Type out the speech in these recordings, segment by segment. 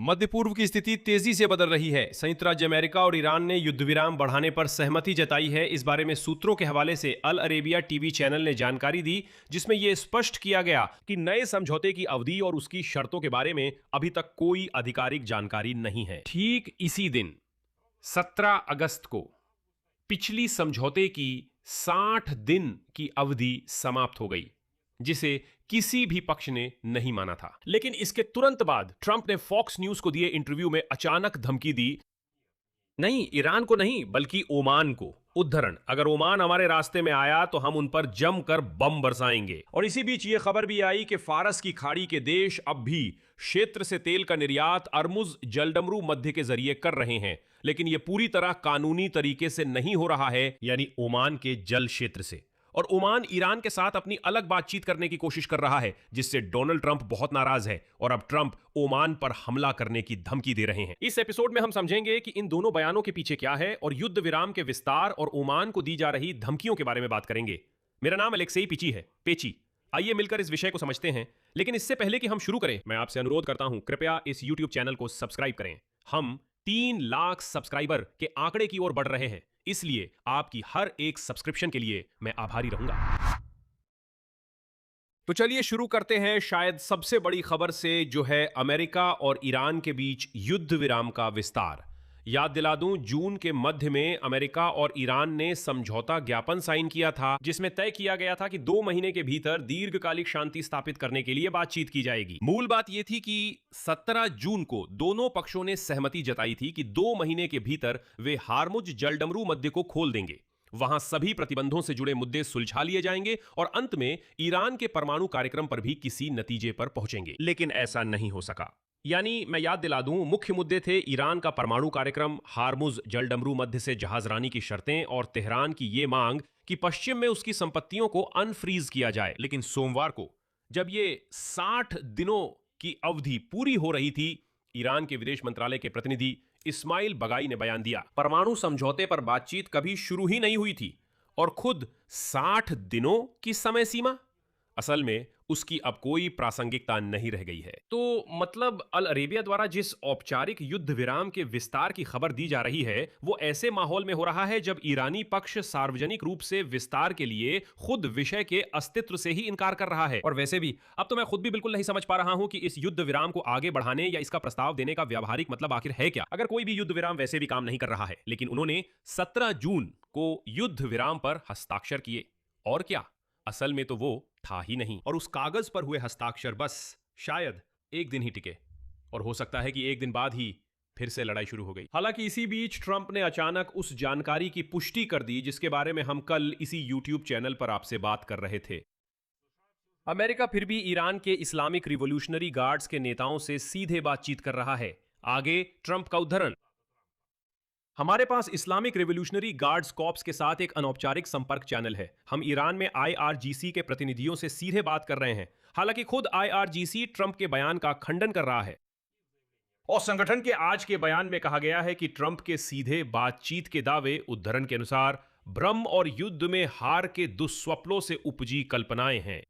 मध्य पूर्व की स्थिति तेजी से बदल रही है। संयुक्त राज्य अमेरिका और ईरान ने युद्ध विराम बढ़ाने पर सहमति जताई है। इस बारे में सूत्रों के हवाले से अल अरेबिया टीवी चैनल ने जानकारी दी, जिसमें यह स्पष्ट किया गया कि नए समझौते की अवधि और उसकी शर्तों के बारे में अभी तक कोई आधिकारिक जानकारी नहीं है। ठीक इसी दिन 17 अगस्त को पिछली समझौते की 60 दिन की अवधि समाप्त हो गई, जिसे किसी भी पक्ष ने नहीं माना था। लेकिन इसके तुरंत बाद ट्रंप ने फॉक्स न्यूज को दिए इंटरव्यू में अचानक धमकी दी, नहीं ईरान को नहीं बल्कि ओमान को। उद्धरण, अगर ओमान हमारे रास्ते में आया तो हम उन पर जमकर बम बरसाएंगे। और इसी बीच यह खबर भी आई कि फारस की खाड़ी के देश अब भी क्षेत्र से तेल का निर्यात अर्मुज जलडमरू मध्य के जरिए कर रहे हैं, लेकिन यह पूरी तरह कानूनी तरीके से नहीं हो रहा है, यानी ओमान के जल क्षेत्र से। और ओमान ईरान के साथ अपनी अलग बातचीत करने की कोशिश कर रहा है, जिससे डोनाल्ड ट्रंप बहुत नाराज है और अब ट्रंप ओमान पर हमला करने की धमकी दे रहे हैं। इस एपिसोड में हम समझेंगे कि इन दोनों बयानों के पीछे क्या है और युद्ध विराम के विस्तार और ओमान को दी जा रही धमकियों के बारे में बात करेंगे। मेरा नाम अलेक्सेई पिची है, पेची। आइए मिलकर इस विषय को समझते हैं। लेकिन इससे पहले कि हम शुरू करें, मैं आपसे अनुरोध करता हूं, कृपया इस YouTube चैनल को सब्सक्राइब करें। हम 3 लाख सब्सक्राइबर के आंकड़े की ओर बढ़ रहे हैं, इसलिए आपकी हर एक सब्सक्रिप्शन के लिए मैं आभारी रहूंगा। तो चलिए शुरू करते हैं शायद सबसे बड़ी खबर से, जो है अमेरिका और ईरान के बीच युद्ध विराम का विस्तार। याद दिला दूं, जून के मध्य में अमेरिका और ईरान ने समझौता ज्ञापन साइन किया था, जिसमें तय किया गया था कि 2 महीने के भीतर दीर्घकालिक शांति स्थापित करने के लिए बातचीत की जाएगी। मूल बात यह थी कि 17 जून को दोनों पक्षों ने सहमति जताई थी कि 2 महीने के भीतर वे हार्मुज जलडमरू मध्य को खोल देंगे। वहां सभी प्रतिबंधों से जुड़े मुद्दे सुलझा लिए जाएंगे और अंत में ईरान के परमाणु कार्यक्रम पर भी किसी नतीजे पर पहुंचेंगे। लेकिन ऐसा नहीं हो सका। यानी मैं याद दिला दूं, मुख्य मुद्दे थे ईरान का परमाणु कार्यक्रम, हार्मुज जलडमरू मध्य से जहाजरानी की शर्तें और तेहरान की यह मांग कि पश्चिम में उसकी संपत्तियों को अनफ्रीज किया जाए। लेकिन सोमवार को जब ये 60 दिनों की अवधि पूरी हो रही थी, ईरान के विदेश मंत्रालय के प्रतिनिधि इस्माइल बगाई ने बयान दिया, परमाणु समझौते पर बातचीत कभी शुरू ही नहीं हुई थी और खुद 60 दिनों की समय सीमा, असल में उसकी अब कोई प्रासंगिकता नहीं रह गई है। तो मतलब अल अरेबिया द्वारा जिस औपचारिक युद्ध विराम के विस्तार की खबर दी जा रही है, वो ऐसे माहौल में हो रहा है जब ईरानी पक्ष सार्वजनिक रूप से विस्तार के लिए खुद विषय के अस्तित्व से ही इनकार कर रहा है। और वैसे भी अब तो मैं खुद भी बिल्कुल नहीं समझ पा रहा हूं कि इस युद्ध विराम को आगे बढ़ाने या इसका प्रस्ताव देने का व्यावहारिक मतलब आखिर है क्या, अगर कोई भी युद्ध विराम वैसे भी काम नहीं कर रहा है। लेकिन उन्होंने 17 जून को युद्ध विराम पर हस्ताक्षर किए, और क्या, असल में तो वो था ही नहीं। और उस कागज पर हुए हस्ताक्षर बस शायद एक दिन ही टिके, और हो सकता है कि एक दिन बाद ही फिर से लड़ाई शुरू हो गई। हालांकि इसी बीच ट्रंप ने अचानक उस जानकारी की पुष्टि कर दी जिसके बारे में हम कल इसी YouTube चैनल पर आपसे बात कर रहे थे। अमेरिका फिर भी ईरान के इस्लामिक रिवॉल्यूशनरी गार्ड्स के नेताओं से सीधे बातचीत कर रहा है। आगे ट्रंप का उद्धरण, हमारे पास इस्लामिक रिवॉल्यूशनरी गार्ड्स कॉर्प्स के साथ एक अनौपचारिक संपर्क चैनल है। हम ईरान में IRGC के प्रतिनिधियों से सीधे बात कर रहे हैं। हालांकि खुद IRGC ट्रंप के बयान का खंडन कर रहा है, और संगठन के आज के बयान में कहा गया है कि ट्रंप के सीधे बातचीत के दावे, उद्धरण के अनुसार, भ्रम और युद्ध में हार के दुस्वप्नों से उपजी कल्पनाएं हैं।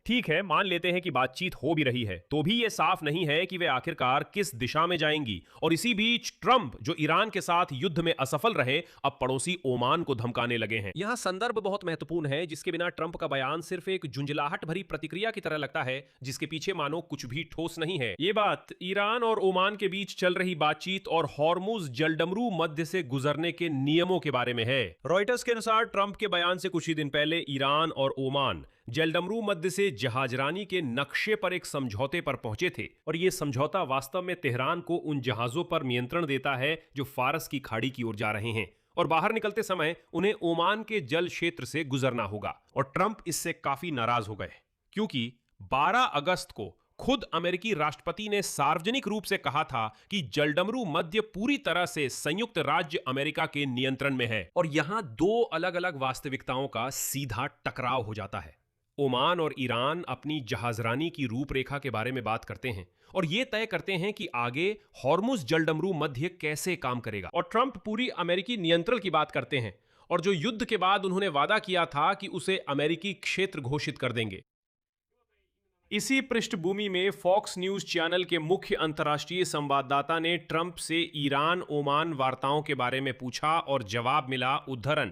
ठीक है, मान लेते हैं कि बातचीत हो भी रही है, तो भी यह साफ नहीं है कि वे आखिरकार किस दिशा में जाएंगी। और इसी बीच ट्रंप, जो ईरान के साथ युद्ध में असफल रहे, अब पड़ोसी ओमान को धमकाने लगे हैं। यहां संदर्भ बहुत महत्वपूर्ण है, जिसके बिना ट्रंप का बयान सिर्फ एक झुंझलाहट भरी प्रतिक्रिया की तरह लगता है, जिसके पीछे मानो कुछ भी ठोस नहीं है। ये बात ईरान और ओमान के बीच चल रही बातचीत और हॉर्मुज जलडमरू मध्य से गुजरने के नियमों के बारे में है। रॉयटर्स के अनुसार ट्रंप के बयान से कुछ ही दिन पहले ईरान और ओमान जलडमरू मध्य से जहाजरानी के नक्शे पर एक समझौते पर पहुंचे थे, और यह समझौता वास्तव में तेहरान को उन जहाजों पर नियंत्रण देता है जो फारस की खाड़ी की ओर जा रहे हैं, और बाहर निकलते समय उन्हें ओमान के जल क्षेत्र से गुजरना होगा। और ट्रंप इससे काफी नाराज हो गए, क्योंकि 12 अगस्त को खुद अमेरिकी राष्ट्रपति ने सार्वजनिक रूप से कहा था कि जलडमरू मध्य पूरी तरह से संयुक्त राज्य अमेरिका के नियंत्रण में है। और यहां 2 अलग अलग वास्तविकताओं का सीधा टकराव हो जाता है। ओमान और ईरान अपनी जहाजरानी की रूपरेखा के बारे में बात करते हैं और यह तय करते हैं कि आगे हॉर्मुज जलडमरू मध्य कैसे काम करेगा, और ट्रंप पूरी अमेरिकी नियंत्रण की बात करते हैं, और जो युद्ध के बाद उन्होंने वादा किया था कि उसे अमेरिकी क्षेत्र घोषित कर देंगे। इसी पृष्ठभूमि में फॉक्स न्यूज चैनल के मुख्य अंतर्राष्ट्रीय संवाददाता ने ट्रंप से ईरान ओमान वार्ताओं के बारे में पूछा और जवाब मिला, उद्धरण,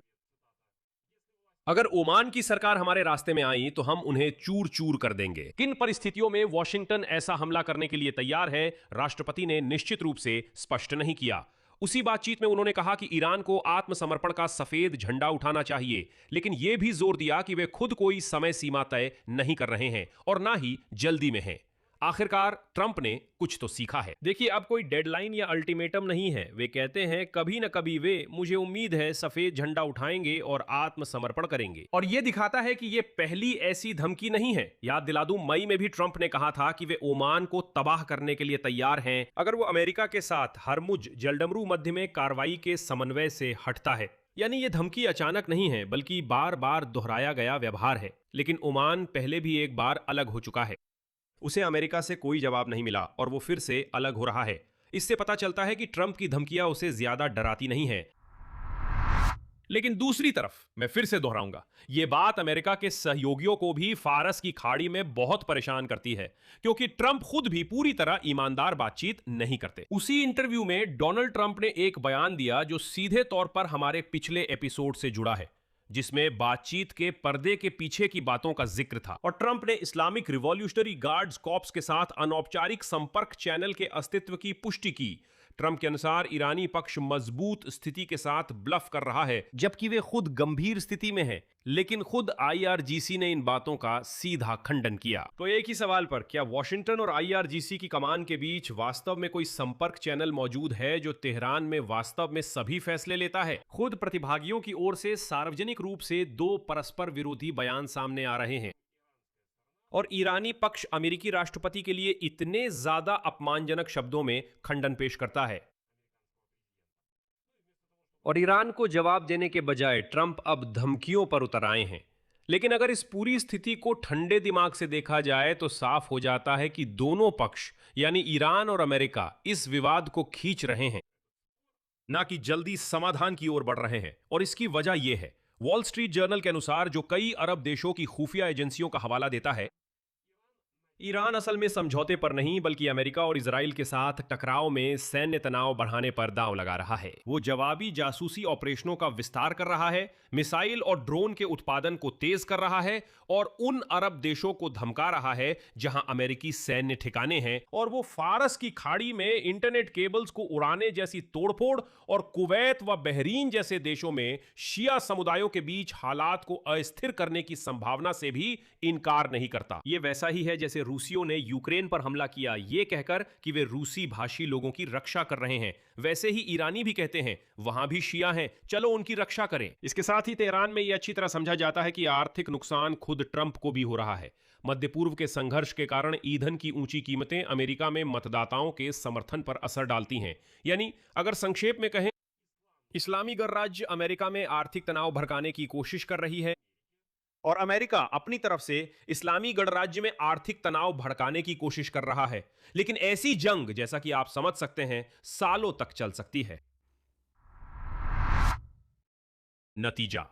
अगर ओमान की सरकार हमारे रास्ते में आई तो हम उन्हें चूर चूर कर देंगे। किन परिस्थितियों में वॉशिंगटन ऐसा हमला करने के लिए तैयार है, राष्ट्रपति ने निश्चित रूप से स्पष्ट नहीं किया। उसी बातचीत में उन्होंने कहा कि ईरान को आत्मसमर्पण का सफेद झंडा उठाना चाहिए, लेकिन यह भी जोर दिया कि वे खुद कोई समय सीमा तय नहीं कर रहे हैं और ना ही जल्दी में हैं। आखिरकार ट्रंप ने कुछ तो सीखा है। देखिए, अब कोई डेडलाइन या अल्टीमेटम नहीं है। वे कहते हैं कभी न कभी वे, मुझे उम्मीद है, सफेद झंडा उठाएंगे और आत्मसमर्पण करेंगे। और यह दिखाता है कि यह पहली ऐसी धमकी नहीं है। याद दिला दूं, मई में भी ट्रंप ने कहा था कि वे ओमान को तबाह करने के लिए तैयार हैं अगर वो अमेरिका के साथ हरमुज जलडमरू मध्य में कार्रवाई के समन्वय से हटता है। यानी यह धमकी अचानक नहीं है, बल्कि बार बार दोहराया गया व्यवहार है। लेकिन ओमान पहले भी एक बार अलग हो चुका है। उसे अमेरिका से कोई जवाब नहीं मिला और वो फिर से अलग हो रहा है। इससे पता चलता है कि ट्रंप की धमकियां उसे ज्यादा डराती नहीं है। लेकिन दूसरी तरफ मैं फिर से दोहराऊंगा, यह बात अमेरिका के सहयोगियों को भी फारस की खाड़ी में बहुत परेशान करती है, क्योंकि ट्रंप खुद भी पूरी तरह ईमानदार बातचीत नहीं करते। उसी इंटरव्यू में डोनाल्ड ट्रंप ने एक बयान दिया जो सीधे तौर पर हमारे पिछले एपिसोड से जुड़ा है, जिसमें बातचीत के पर्दे के पीछे की बातों का जिक्र था। और ट्रंप ने इस्लामिक रिवॉल्यूशनरी गार्ड्स कॉर्प्स के साथ अनौपचारिक संपर्क चैनल के अस्तित्व की पुष्टि की। ट्रंप के अनुसार ईरानी पक्ष मजबूत स्थिति के साथ ब्लफ कर रहा है, जबकि वे खुद गंभीर स्थिति में हैं। लेकिन खुद IRGC ने इन बातों का सीधा खंडन किया। तो एक ही सवाल पर, क्या वॉशिंगटन और IRGC की कमान के बीच वास्तव में कोई संपर्क चैनल मौजूद है जो तेहरान में वास्तव में सभी फैसले लेता है? खुद प्रतिभागियों की ओर से सार्वजनिक रूप से दो परस्पर विरोधी बयान सामने आ रहे हैं और ईरानी पक्ष अमेरिकी राष्ट्रपति के लिए इतने ज्यादा अपमानजनक शब्दों में खंडन पेश करता है। और ईरान को जवाब देने के बजाय ट्रंप अब धमकियों पर उतर आए हैं। लेकिन अगर इस पूरी स्थिति को ठंडे दिमाग से देखा जाए तो साफ हो जाता है कि दोनों पक्ष यानी ईरान और अमेरिका इस विवाद को खींच रहे हैं, ना कि जल्दी समाधान की ओर बढ़ रहे हैं। और इसकी वजह यह है, वॉल स्ट्रीट जर्नल के अनुसार, जो कई अरब देशों की खुफिया एजेंसियों का हवाला देता है, ईरान असल में समझौते पर नहीं बल्कि अमेरिका और इजराइल के साथ टकराव में सैन्य तनाव बढ़ाने पर दांव लगा रहा है। वो जवाबी जासूसी ऑपरेशनों का विस्तार कर रहा है, मिसाइल और ड्रोन के उत्पादन को तेज कर रहा है और उन अरब देशों को धमका रहा है जहां अमेरिकी सैन्य ठिकाने हैं। और वो फारस की खाड़ी में इंटरनेट केबल्स को उड़ाने जैसी तोड़फोड़ और कुवैत व बहरीन जैसे देशों में शिया समुदायों के बीच हालात को अस्थिर करने की संभावना से भी इनकार नहीं करता। ये वैसा ही है जैसे रूसियों ने यूक्रेन पर हमला किया ये कहकर कि वे रूसी भाषी लोगों की रक्षा कर रहे हैं, वैसे ही ईरानी भी कहते हैं वहां भी शिया हैं, चलो उनकी रक्षा करें। इसके साथ ही तेहरान में यह अच्छी तरह समझा जाता है कि आर्थिक नुकसान खुद ट्रंप को भी हो रहा है। मध्य पूर्व के संघर्ष के कारण ईंधन की ऊंची कीमतें अमेरिका में मतदाताओं के समर्थन पर असर डालती हैं। यानी अगर संक्षेप में कहें, इस्लामी गणराज्य अमेरिका में आर्थिक तनाव भड़काने की कोशिश कर रही है और अमेरिका अपनी तरफ से इस्लामी गणराज्य में आर्थिक तनाव भड़काने की कोशिश कर रहा है। लेकिन ऐसी जंग, जैसा कि आप समझ सकते हैं, सालों तक चल सकती है। नतीजा,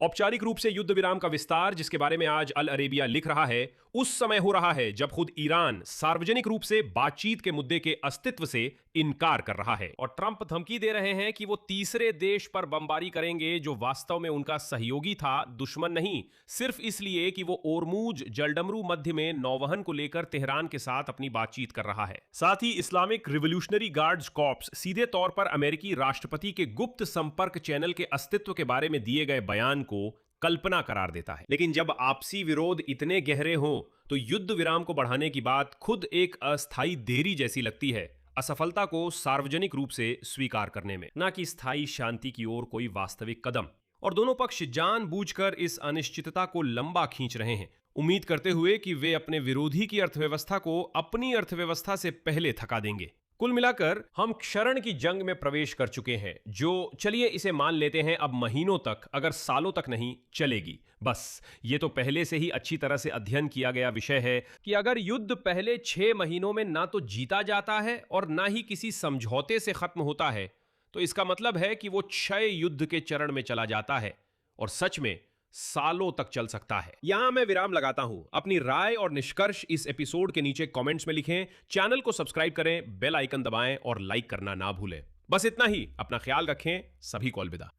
औपचारिक रूप से युद्ध विराम का विस्तार, जिसके बारे में आज अल अरेबिया लिख रहा है, उस समय हो रहा है जब खुद ईरान सार्वजनिक रूप से बातचीत के मुद्दे के अस्तित्व से इनकार कर रहा है। और ट्रंप धमकी दे रहे हैं कि वो तीसरे देश पर बमबारी करेंगे जो वास्तव में उनका सहयोगी था, दुश्मन नहीं, सिर्फ इसलिए कि वो ओरमुज जलडमरू मध्य में नौवहन को लेकर तेहरान के साथ अपनी बातचीत कर रहा है। साथ ही इस्लामिक रिवॉल्यूशनरी गार्ड्स कॉर्प्स सीधे तौर पर अमेरिकी राष्ट्रपति के गुप्त संपर्क चैनल के अस्तित्व के बारे में दिए गए बयान को कल्पना करार देता है। लेकिन जब आपसी विरोध इतने गहरे हों तो युद्ध विराम को बढ़ाने की बात खुद एक अस्थायी देरी जैसी लगती है, असफलता को सार्वजनिक रूप से स्वीकार करने में, ना कि स्थायी शांति की ओर कोई वास्तविक कदम। और दोनों पक्ष जानबूझकर इस अनिश्चितता को लंबा खींच रहे हैं, उम्मीद करते हुए कि वे अपने विरोधी की अर्थव्यवस्था को अपनी अर्थव्यवस्था से पहले थका देंगे। कुल मिलाकर हम क्षरण की जंग में प्रवेश कर चुके हैं, जो, चलिए इसे मान लेते हैं, अब महीनों तक अगर सालों तक नहीं चलेगी। बस ये तो पहले से ही अच्छी तरह से अध्ययन किया गया विषय है कि अगर युद्ध पहले 6 महीनों में ना तो जीता जाता है और ना ही किसी समझौते से खत्म होता है, तो इसका मतलब है कि वो क्षय युद्ध के चरण में चला जाता है। और सच में सालों तक चल सकता है। यहां मैं विराम लगाता हूं। अपनी राय और निष्कर्ष इस एपिसोड के नीचे कमेंट्स में लिखें, चैनल को सब्सक्राइब करें, बेल आइकन दबाएं और लाइक करना ना भूलें। बस इतना ही। अपना ख्याल रखें। सभी को अलविदा।